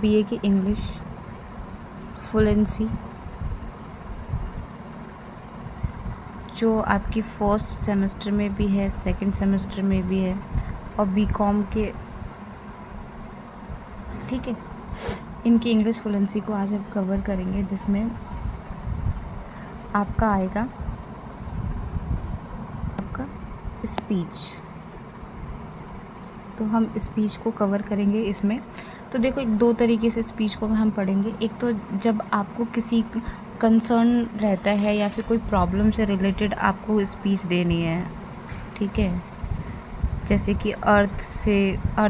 BA की English fluency जो आपकी फर्स्ट सेमेस्टर में भी है, सेकंड सेमेस्टर में भी है और बीकॉम के, ठीक है, इनकी इंग्लिश फ्लुएंसी को आज हम कवर करेंगे, जिसमें आपका आएगा आपका स्पीच। तो हम स्पीच को कवर करेंगे इसमें। तो देखो, एक दो तरीके से स्पीच को हम पढ़ेंगे। एक तो जब आपको किसी कंसर्न रहता है या फिर कोई प्रॉब्लम से रिलेटेड आपको स्पीच देनी है, ठीक है, जैसे कि अर्थ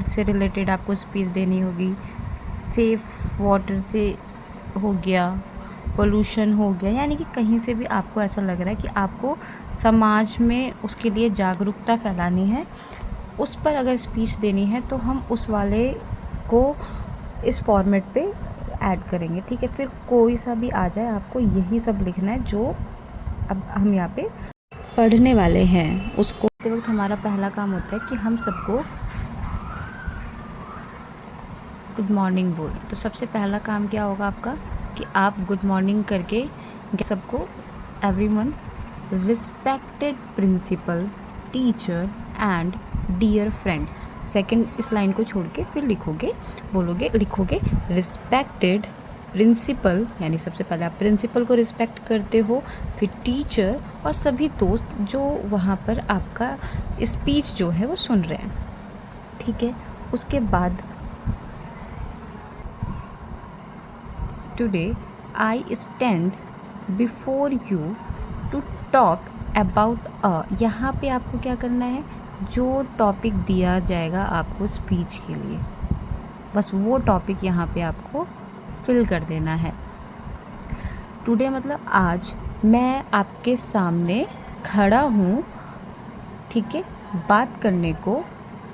से रिलेटेड आपको स्पीच देनी होगी, सेफ वाटर से हो गया, पोल्यूशन हो गया, यानी कि कहीं से भी आपको ऐसा लग रहा है कि आपको समाज में उसके लिए जागरूकता फैलानी है, उस पर अगर स्पीच देनी है तो हम उस वाले को इस फॉर्मेट पे ऐड करेंगे, ठीक है। फिर कोई सा भी आ जाए, आपको यही सब लिखना है जो अब हम यहाँ पे पढ़ने वाले हैं। उसको करते वक्त हमारा पहला काम होता है कि हम सबको गुड मॉर्निंग बोल। तो सबसे पहला काम क्या होगा आपका कि आप गुड मॉर्निंग करके सबको, everyone, respected principal, teacher and dear friend. Second इस लाइन को छोड़ के फिर लिखोगे रिस्पेक्टेड प्रिंसिपल, यानी सबसे पहले आप प्रिंसिपल को रिस्पेक्ट करते हो, फिर टीचर और सभी दोस्त जो वहाँ पर आपका स्पीच जो है वो सुन रहे हैं, ठीक है। उसके बाद today I stand before you to talk about यहाँ पे आपको क्या करना है, जो टॉपिक दिया जाएगा आपको स्पीच के लिए, बस वो टॉपिक यहाँ पे आपको फिल कर देना है। टुडे मतलब आज मैं आपके सामने खड़ा हूँ, ठीक है, बात करने को।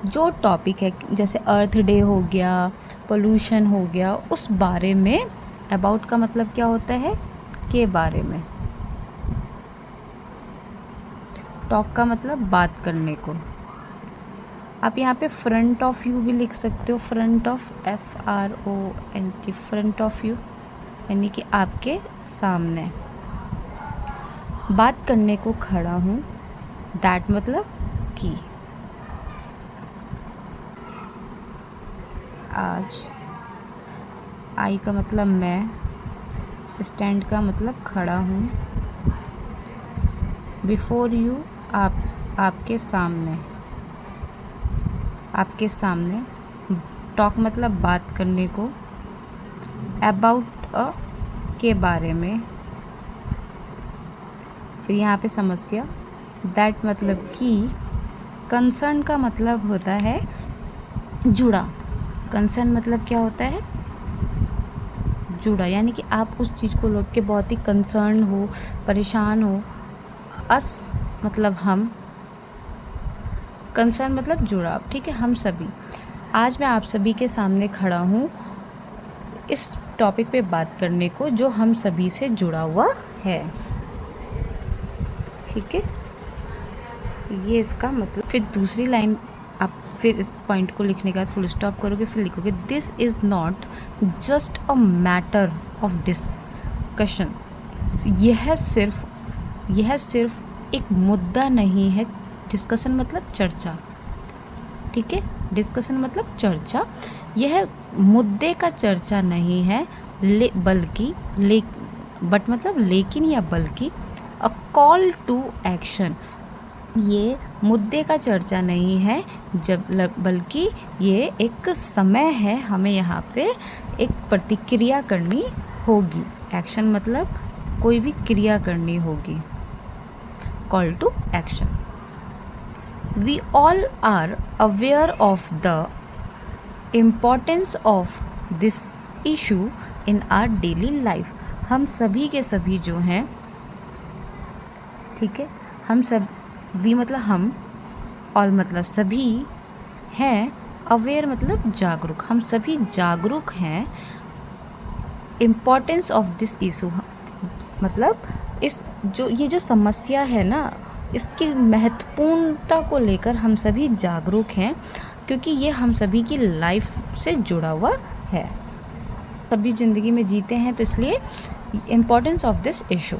जो टॉपिक है, जैसे अर्थ डे हो गया, पोल्यूशन हो गया, उस बारे में। अबाउट का मतलब क्या होता है, के बारे में। टॉक का मतलब बात करने को। आप यहाँ पे फ्रंट ऑफ यू भी लिख सकते हो, front of, FRONT, front of you, यानी कि आपके सामने बात करने को खड़ा हूँ। दैट मतलब कि आज, आई का मतलब मैं, स्टैंड का मतलब खड़ा हूँ, बिफोर यू आपके सामने, टॉक मतलब बात करने को, अबाउट के बारे में। फिर यहाँ पे समस्या, दैट मतलब कि, कंसर्न का मतलब होता है जुड़ा। कंसर्न मतलब क्या होता है, जुड़ा, यानी कि आप उस चीज़ को लेकर के बहुत ही कंसर्न हो, परेशान हो। अस मतलब हम, कंसर्न मतलब जुड़ा, ठीक है, हम सभी। आज मैं आप सभी के सामने खड़ा हूँ इस टॉपिक पे बात करने को जो हम सभी से जुड़ा हुआ है, ठीक है, ये इसका मतलब। फिर दूसरी लाइन, आप फिर इस पॉइंट को लिखने के बाद फुल स्टॉप करोगे, फिर लिखोगे this is not just a matter of discussion. यह सिर्फ एक मुद्दा नहीं है। डिस्कशन मतलब चर्चा, ठीक है, डिस्कशन मतलब चर्चा। यह मुद्दे का चर्चा नहीं है, बट मतलब लेकिन या बल्कि, अ कॉल टू एक्शन। ये मुद्दे का चर्चा नहीं है, बल्कि ये एक समय है, हमें यहाँ पे एक प्रतिक्रिया करनी होगी। एक्शन मतलब कोई भी क्रिया करनी होगी, call to action. We all are aware of the importance of this issue in our daily life. हम सभी के सभी जो हैं, ठीक है, हम सब, वी मतलब हम, और मतलब सभी हैं, अवेयर मतलब जागरूक, हम सभी जागरूक हैं। इम्पोर्टेंस ऑफ दिस इशू मतलब ये जो समस्या है ना, इसकी महत्वपूर्णता को लेकर हम सभी जागरूक हैं, क्योंकि ये हम सभी की लाइफ से जुड़ा हुआ है। सभी ज़िंदगी में जीते हैं, तो इसलिए इम्पोर्टेंस ऑफ दिस इशू।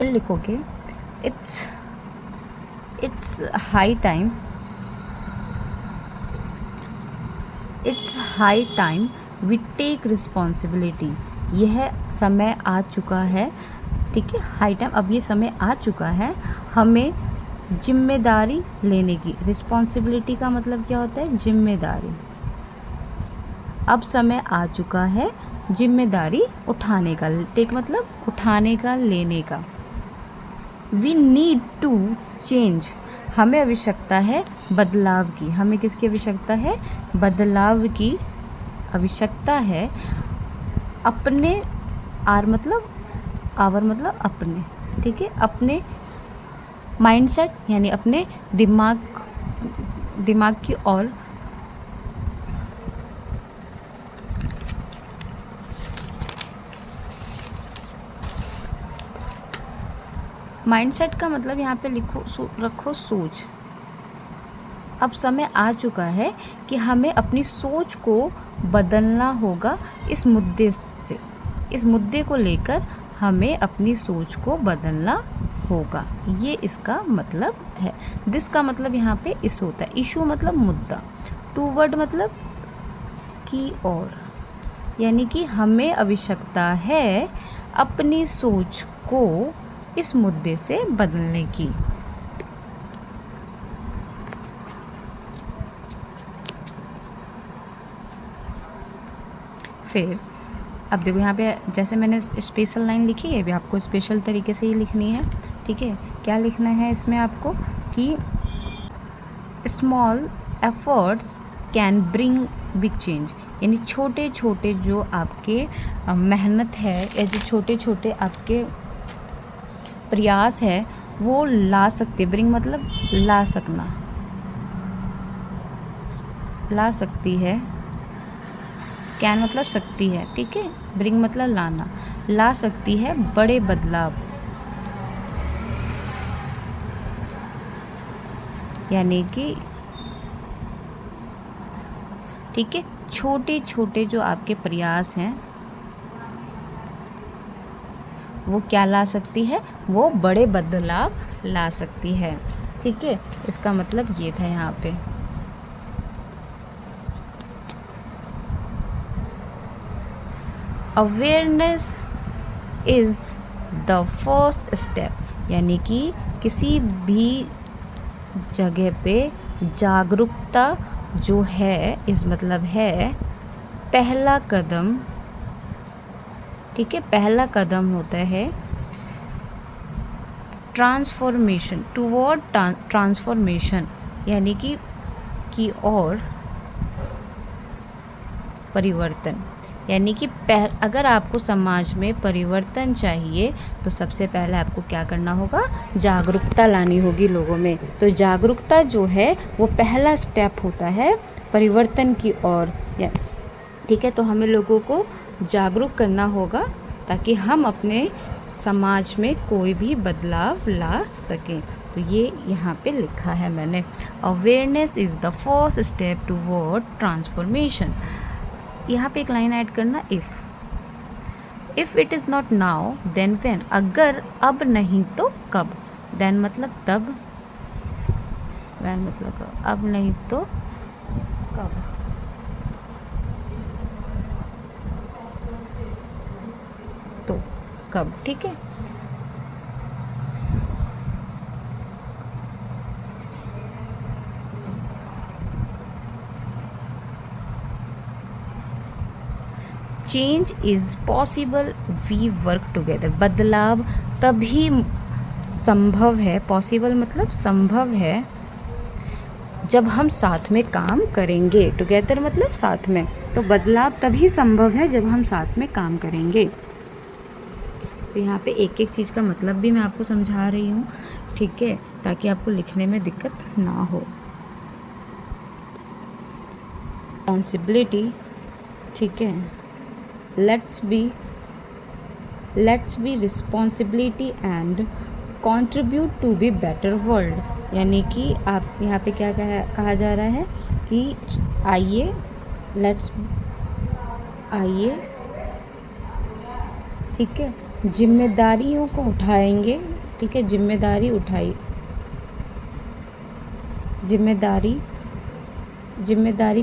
लिखोगे it's high time, it's high time we take responsibility. यह समय आ चुका है, ठीक है, हाई टाइम, अब ये समय आ चुका है हमें जिम्मेदारी लेने की। रिस्पॉन्सिबिलिटी का मतलब क्या होता है? जिम्मेदारी। अब समय आ चुका है जिम्मेदारी उठाने का। टेक मतलब उठाने का, लेने का। वी नीड टू चेंज, हमें आवश्यकता है बदलाव की। हमें किसकी आवश्यकता है? बदलाव की आवश्यकता है। अपने आर मतलब आवर मतलब अपने, ठीक है, अपने माइंडसेट यानी अपने दिमाग की ओर माइंडसेट का मतलब यहाँ पे रखो सोच। अब समय आ चुका है कि हमें अपनी सोच को बदलना होगा। इस मुद्दे को लेकर हमें अपनी सोच को बदलना होगा, ये इसका मतलब है। दिस का मतलब यहाँ पे इस होता है। इशू मतलब मुद्दा। टूवर्ड मतलब की ओर, यानी कि हमें आवश्यकता है अपनी सोच को इस मुद्दे से बदलने की। फिर अब देखो यहाँ पे जैसे मैंने स्पेशल लाइन लिखी है, भी आपको स्पेशल तरीके से ही लिखनी है, ठीक है। क्या लिखना है इसमें आपको कि small efforts can bring big change, यानी छोटे छोटे जो आपके मेहनत है या जो छोटे छोटे आपके प्रयास है वो ला सकते। ब्रिंग मतलब ला सकना, ला सकती है। कैन मतलब सकती है, ठीक है। ब्रिंग मतलब लाना, ला सकती है बड़े बदलाव, यानी कि ठीक है, छोटे छोटे जो आपके प्रयास हैं वो क्या ला सकती है? वो बड़े बदलाव ला सकती है, ठीक है। इसका मतलब ये था यहाँ पे। Awareness is the first step, यानी कि किसी भी जगह पे जागरूकता जो है, इस मतलब है पहला कदम, ठीक है। पहला कदम होता है ट्रांसफॉर्मेशन, टुवर्ड ट्रांसफॉर्मेशन, यानी कि और परिवर्तन, यानी कि अगर आपको समाज में परिवर्तन चाहिए तो सबसे पहले आपको क्या करना होगा? जागरूकता लानी होगी लोगों में। तो जागरूकता जो है वो पहला स्टेप होता है परिवर्तन की ओर, ठीक है। तो हमें लोगों को जागरूक करना होगा ताकि हम अपने समाज में कोई भी बदलाव ला सकें। तो ये यहाँ पे लिखा है मैंने, awareness is the first step toward transformation. यहाँ पे एक लाइन ऐड करना, if it is not now then when, अगर अब नहीं तो कब। देन मतलब तब, व्हेन मतलब कब, अब नहीं तो कब। तो कब, ठीक है। Change is possible we work together, बदलाव तभी संभव है, पॉसिबल मतलब संभव है, जब हम साथ में काम करेंगे। टुगेदर मतलब साथ में, तो बदलाव तभी संभव है जब हम साथ में काम करेंगे। तो यहाँ पे एक एक चीज़ का मतलब भी मैं आपको समझा रही हूँ, ठीक है, ताकि आपको लिखने में दिक्कत ना हो। रिस्पॉन्सिबिलिटी, ठीक है, let's be responsibility and contribute to be better world. यानी कि आप यहाँ पे क्या कहा जा रहा है कि आइए ठीक है, जिम्मेदारियों को उठाएंगे, ठीक है, जिम्मेदारी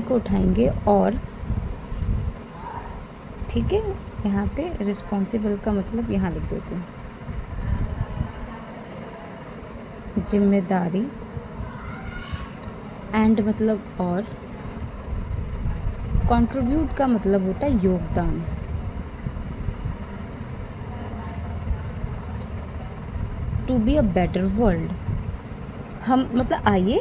को उठाएंगे और ठीक है, यहाँ पे रिस्पॉन्सिबल का मतलब यहाँ लिख देती हूँ, जिम्मेदारी एंड मतलब और, कंट्रीब्यूट का मतलब होता है योगदान, to be a better world. हम मतलब आइए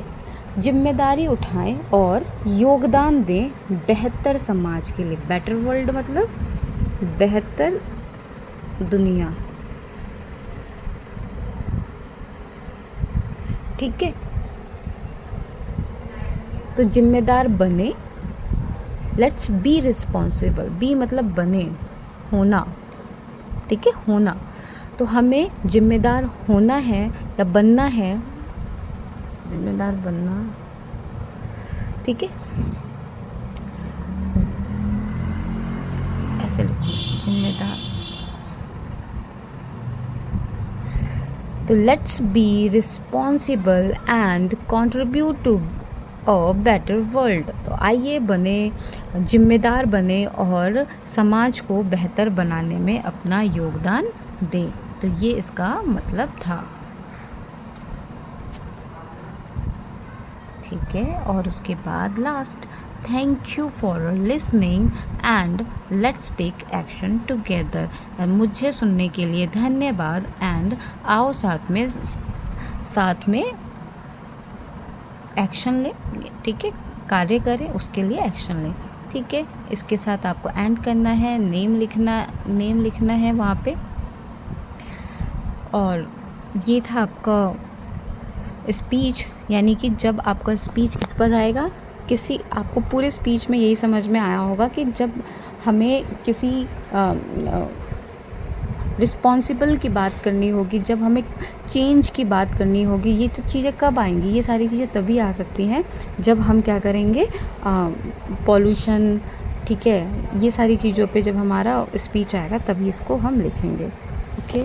जिम्मेदारी उठाएं और योगदान दें बेहतर समाज के लिए। बेटर वर्ल्ड मतलब बेहतर दुनिया, ठीक है। तो जिम्मेदार बने, लेट्स बी रिस्पॉन्सिबल, बी मतलब बने, होना, ठीक है, होना। तो हमें जिम्मेदार होना है या बनना है, जिम्मेदार बनना, ठीक है, ऐसे लिखो जिम्मेदार। तो let's be responsible and contribute to a better world. तो आइए बने, जिम्मेदार बने और समाज को बेहतर बनाने में अपना योगदान दें। तो ये इसका मतलब था, ठीक है। और उसके बाद last, thank you for listening and let's take action together. मुझे सुनने के लिए धन्यवाद एंड आओ साथ में एक्शन लें, ठीक है, कार्य करें, उसके लिए एक्शन लें, ठीक है। इसके साथ आपको एंड करना है, नेम लिखना है वहाँ पे। और ये था आपका स्पीच, यानी कि जब आपका स्पीच इस पर आएगा, आपको पूरे स्पीच में यही समझ में आया होगा कि जब हमें किसी रिस्पॉन्सिबल की बात करनी होगी, जब हमें चेंज की बात करनी होगी, ये सब चीज़ें कब आएंगी? ये सारी चीज़ें तभी आ सकती हैं जब हम क्या करेंगे, पॉल्यूशन, ठीक है, ये सारी चीज़ों पे जब हमारा स्पीच आएगा तभी इसको हम लिखेंगे, ओके।